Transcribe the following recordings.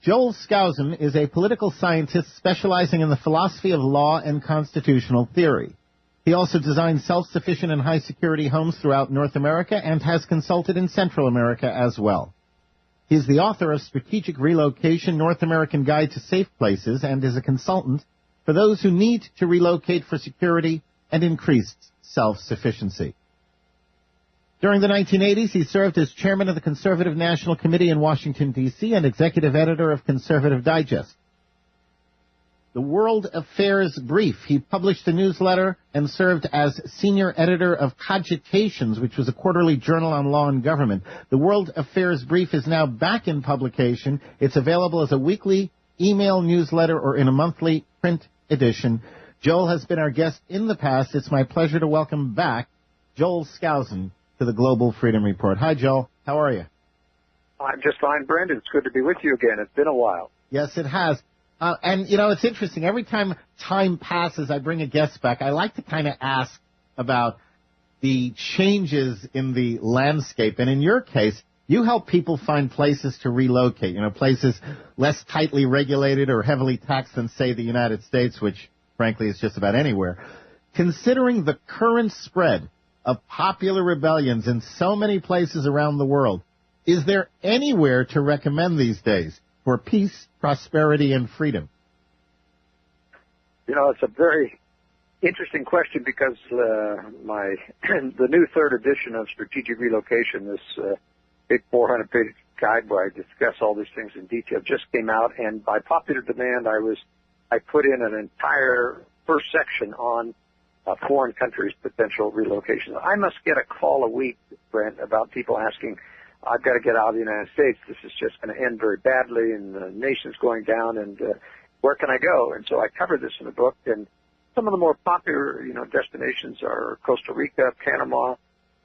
Joel Skousen is a political scientist specializing in the philosophy of law and constitutional theory. He also designed self-sufficient and high-security homes throughout North America and has consulted in Central America as well. He is the author of Strategic Relocation, North American Guide to Safe Places, and is a consultant for those who need to relocate for security and increased self-sufficiency. During the 1980s, he served as chairman of the Conservative National Committee in Washington, D.C., and executive editor of Conservative Digest. The World Affairs Brief. He published a newsletter and served as senior editor of Cogitations, which was a quarterly journal on law and government. The World Affairs Brief is now back in publication. It's available as a weekly email newsletter or in a monthly print edition. Joel has been our guest in the past. It's my pleasure to welcome back Joel Skousen to the Global Freedom Report. Hi, Joel. How are you? I'm just fine, Brendan. It's good to be with you again. It's been a while. Yes, it has. And, you know, it's interesting. Every time passes, I bring a guest back. I like to kind of ask about the changes in the landscape. And in your case, you help people find places to relocate, you know, places less tightly regulated or heavily taxed than, say, the United States, which, frankly, is just about anywhere. Considering the current spread of popular rebellions in so many places around the world, is there anywhere to recommend these days for peace, prosperity, and freedom? You know, it's a very interesting question because the new third edition of Strategic Relocation, this big 400-page guide where I discuss all these things in detail, just came out, and by popular demand, I put in an entire first section on foreign countries' potential relocation. I must get a call a week, Brent, about people asking, I've got to get out of the United States. This is just going to end very badly, and the nation's going down, and where can I go? And so I covered this in the book, and some of the more popular, you know, destinations are Costa Rica, Panama,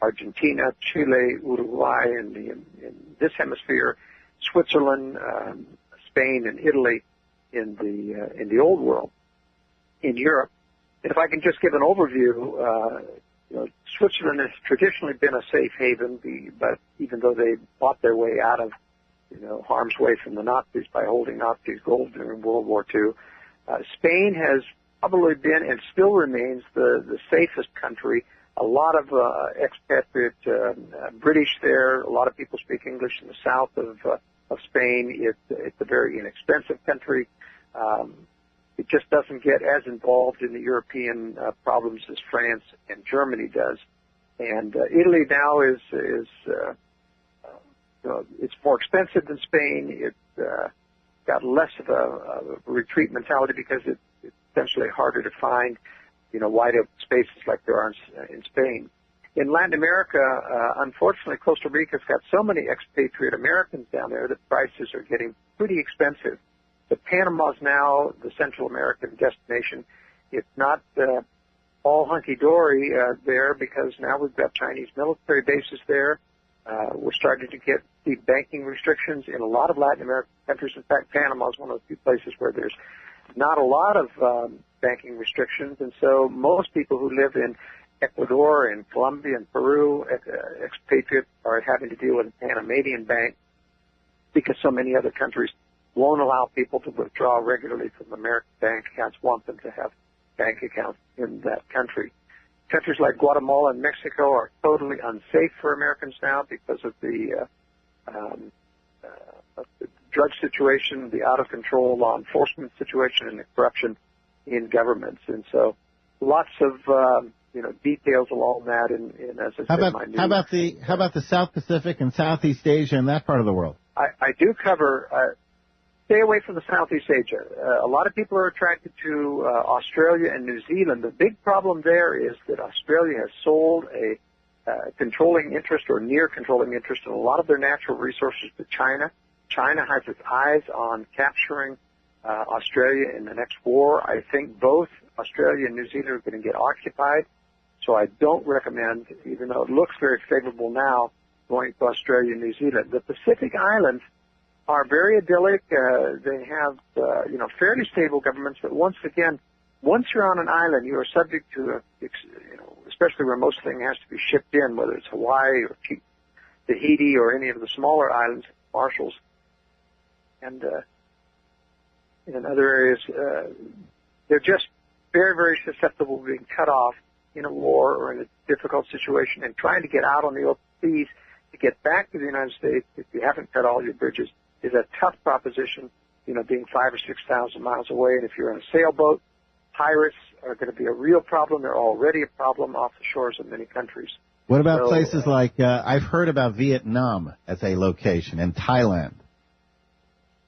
Argentina, Chile, Uruguay in this hemisphere, Switzerland, Spain, and Italy in the old world. In Europe, and if I can just give an overview, you know, Switzerland has traditionally been a safe haven, but even though they fought their way out of, you know, harm's way from the Nazis by holding Nazis' gold during World War II, Spain has probably been and still remains the safest country. A lot of expatriate British there. A lot of people speak English in the south of Spain. It's a very inexpensive country. It just doesn't get as involved in the European problems as France and Germany does. And Italy now is it's more expensive than Spain. It's got less of a retreat mentality because it's essentially harder to find, you know, wide open spaces like there are in Spain. In Latin America, unfortunately, Costa Rica's got so many expatriate Americans down there that prices are getting pretty expensive. But Panama's now the Central American destination. It's not all hunky-dory there because now we've got Chinese military bases there. We're starting to get the banking restrictions in a lot of Latin American countries. In fact, Panama is one of the few places where there's not a lot of banking restrictions. And so most people who live in Ecuador and Colombia and Peru, expatriates, are having to deal with a Panamanian bank because so many other countries won't allow people to withdraw regularly from American bank accounts, want them to have bank accounts in that country. Countries like Guatemala and Mexico are totally unsafe for Americans now because of the drug situation, the out-of-control law enforcement situation, and the corruption in governments. And so lots of details along that. And as I said, how about the South Pacific and Southeast Asia and that part of the world? I do cover. Stay away from the Southeast Asia. A lot of people are attracted to Australia and New Zealand. The big problem there is that Australia has sold a controlling interest or near controlling interest in a lot of their natural resources to China. China has its eyes on capturing Australia in the next war. I think both Australia and New Zealand are going to get occupied, so I don't recommend, even though it looks very favorable now, going to Australia and New Zealand. The Pacific Islands are very idyllic. They have, fairly stable governments, but once you're on an island, you are subject to, especially where most things has to be shipped in, whether it's Hawaii or Tahiti or any of the smaller islands, Marshalls. And in other areas, they're just very, very susceptible to being cut off in a war or in a difficult situation, and trying to get out on the open seas to get back to the United States, if you haven't cut all your bridges, is a tough proposition, being 5,000 or 6,000 miles away. And if you're in a sailboat, pirates are going to be a real problem. They're already a problem off the shores of many countries. What about places like, I've heard about Vietnam as a location, and Thailand?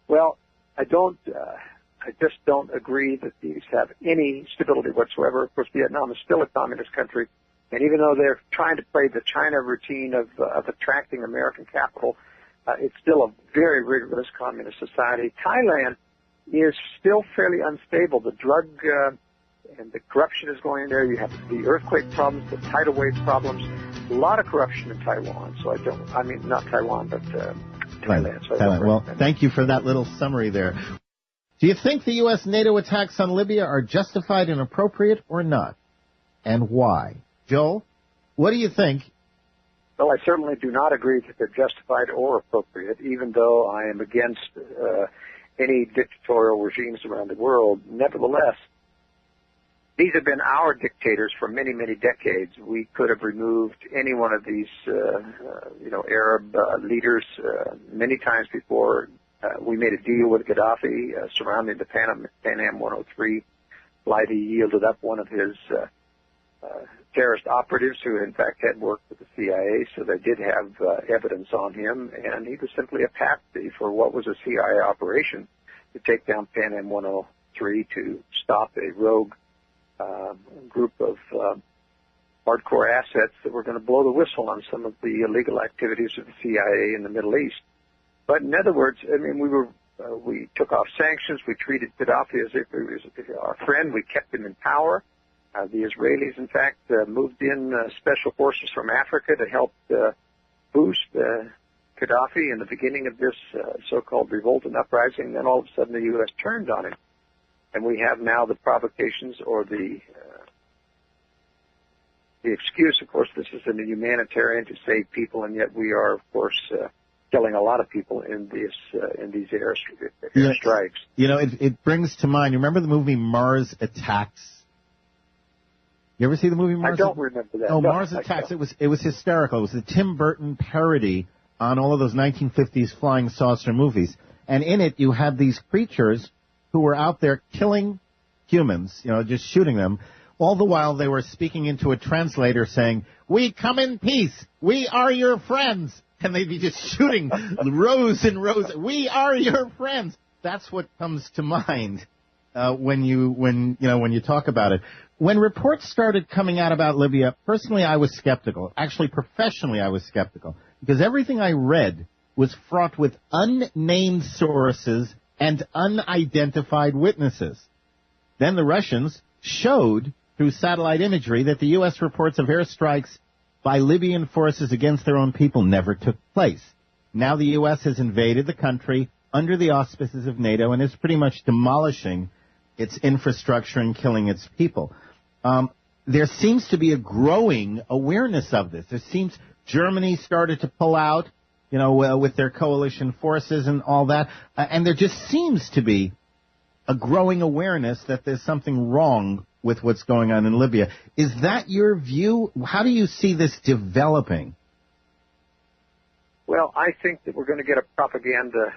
Well, I just don't agree that these have any stability whatsoever. Of course, Vietnam is still a communist country, and even though they're trying to play the China routine of attracting American capital, it's still a very rigorous communist society. Thailand is still fairly unstable. The drug and the corruption is going in there. You have the earthquake problems, the tidal wave problems, a lot of corruption in Taiwan. So not Taiwan, but Thailand. So Thailand. Well, thank you for that little summary there. Do you think the U.S. NATO attacks on Libya are justified and appropriate or not? And why? Joel, what do you think? Well, I certainly do not agree that they're justified or appropriate, even though I am against any dictatorial regimes around the world. Nevertheless, these have been our dictators for many, many decades. We could have removed any one of these, Arab leaders many times before. We made a deal with Gaddafi surrounding the Pan Am 103 flight. He yielded up one of his terrorist operatives who, in fact, had worked with the CIA, so they did have evidence on him, and he was simply a patsy for what was a CIA operation to take down Pan Am 103 to stop a rogue group of hardcore assets that were going to blow the whistle on some of the illegal activities of the CIA in the Middle East. But in other words, we took off sanctions. We treated Gaddafi as if he was our friend. We kept him in power. The Israelis, in fact, moved in special forces from Africa to help boost Gaddafi in the beginning of this so-called revolt and uprising. Then all of a sudden the U.S. turned on him. And we have now the provocations or the excuse, of course, this is a humanitarian to save people, and yet we are, of course, killing a lot of people in these air strikes. It brings to mind, you remember the movie Mars Attacks? You ever see the movie Mars? I don't remember that. Oh, no, Mars Attacks. It was hysterical. It was the Tim Burton parody on all of those 1950s flying saucer movies. And in it, you had these creatures who were out there killing humans, just shooting them. All the while they were speaking into a translator saying, "We come in peace. We are your friends." And they'd be just shooting rows and rows. "We are your friends." That's what comes to mind when you talk about it. When reports started coming out about Libya, personally I was skeptical. Actually, professionally I was skeptical, because everything I read was fraught with unnamed sources and unidentified witnesses. Then the Russians showed through satellite imagery that the U.S. reports of airstrikes by Libyan forces against their own people never took place. Now the U.S. has invaded the country under the auspices of NATO and is pretty much demolishing its infrastructure and killing its people. There seems to be a growing awareness of this. Germany started to pull out, with their coalition forces and all that. And there just seems to be a growing awareness that there's something wrong with what's going on in Libya. Is that your view? How do you see this developing? Well, I think that we're going to get a propaganda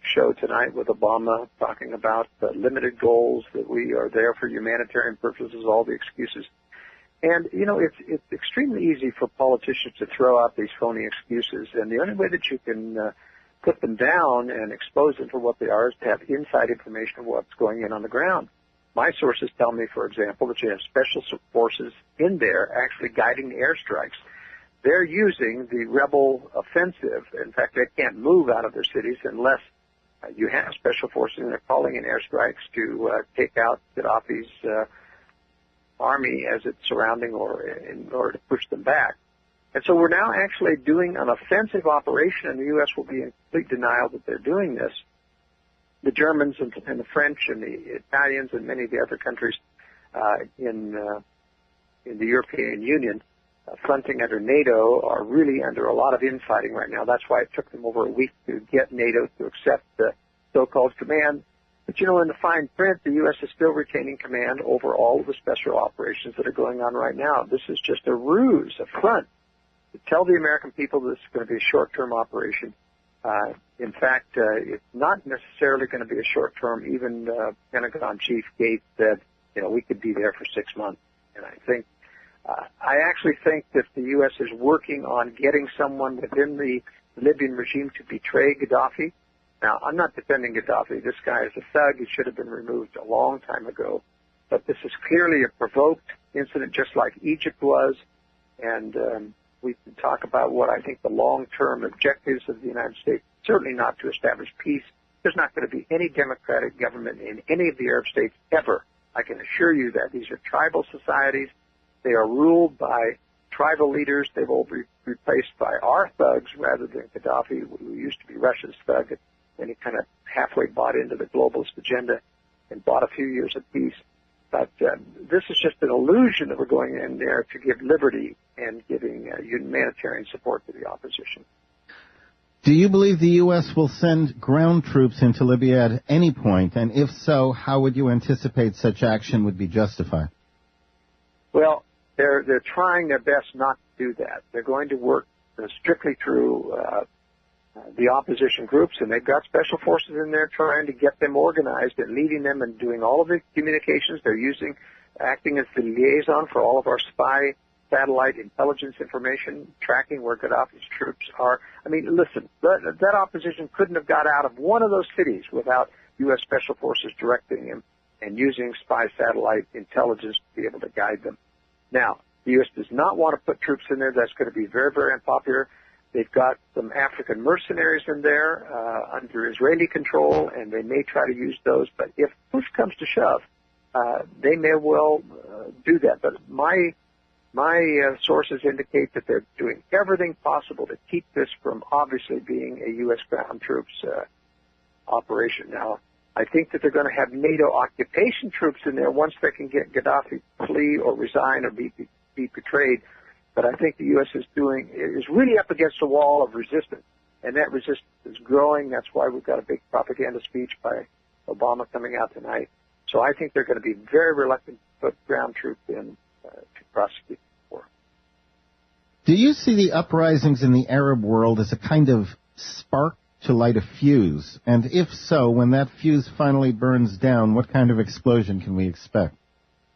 show tonight with Obama talking about limited goals, that we are there for humanitarian purposes, all the excuses. And, it's extremely easy for politicians to throw out these phony excuses, and the only way that you can put them down and expose them for what they are is to have inside information of what's going on the ground. My sources tell me, for example, that you have special forces in there actually guiding the airstrikes. They're using the rebel offensive. In fact, they can't move out of their cities unless you have special forces, and they're calling in airstrikes to take out Gaddafi's army as it's surrounding or in order to push them back. And so we're now actually doing an offensive operation, and the U.S. will be in complete denial that they're doing this. The Germans and the French and the Italians and many of the other countries in the European Union fronting under NATO are really under a lot of infighting right now. That's why it took them over a week to get NATO to accept the so-called command But, in the fine print, the U.S. is still retaining command over all of the special operations that are going on right now. This is just a ruse, a front, to tell the American people this is going to be a short-term operation. In fact, it's not necessarily going to be a short-term. Even Pentagon Chief Gates said, we could be there for 6 months. And I actually think that the U.S. is working on getting someone within the Libyan regime to betray Gaddafi. Now, I'm not defending Gaddafi. This guy is a thug. He should have been removed a long time ago. But this is clearly a provoked incident, just like Egypt was. And we can talk about what I think the long-term objectives of the United States, certainly not to establish peace. There's not going to be any democratic government in any of the Arab states ever. I can assure you that. These are tribal societies. They are ruled by tribal leaders. They will be replaced by our thugs rather than Gaddafi, who used to be Russia's thug. And he kind of halfway bought into the globalist agenda and bought a few years of peace. But this is just an illusion that we're going in there to give liberty and giving humanitarian support to the opposition. Do you believe the U.S. will send ground troops into Libya at any point? And if so, how would you anticipate such action would be justified? Well, they're trying their best not to do that. They're going to work strictly through the opposition groups, and they've got special forces in there trying to get them organized and leading them and doing all of the communications. They're acting as the liaison for all of our spy satellite intelligence information, tracking where Gaddafi's troops are. I mean, listen, that opposition couldn't have got out of one of those cities without U.S. special forces directing them and using spy satellite intelligence to be able to guide them. Now, the U.S. does not want to put troops in there. That's going to be very, very unpopular. They've got some African mercenaries in there under Israeli control, and they may try to use those. But if push comes to shove, they may well do that. But my sources indicate that they're doing everything possible to keep this from obviously being a U.S. ground troops operation. Now, I think that they're going to have NATO occupation troops in there once they can get Gaddafi to flee or resign or be betrayed. But I think the U.S. is really up against a wall of resistance, and that resistance is growing. That's why we've got a big propaganda speech by Obama coming out tonight. So I think they're going to be very reluctant to put ground troops in to prosecute the war. Do you see the uprisings in the Arab world as a kind of spark to light a fuse? And if so, when that fuse finally burns down, what kind of explosion can we expect?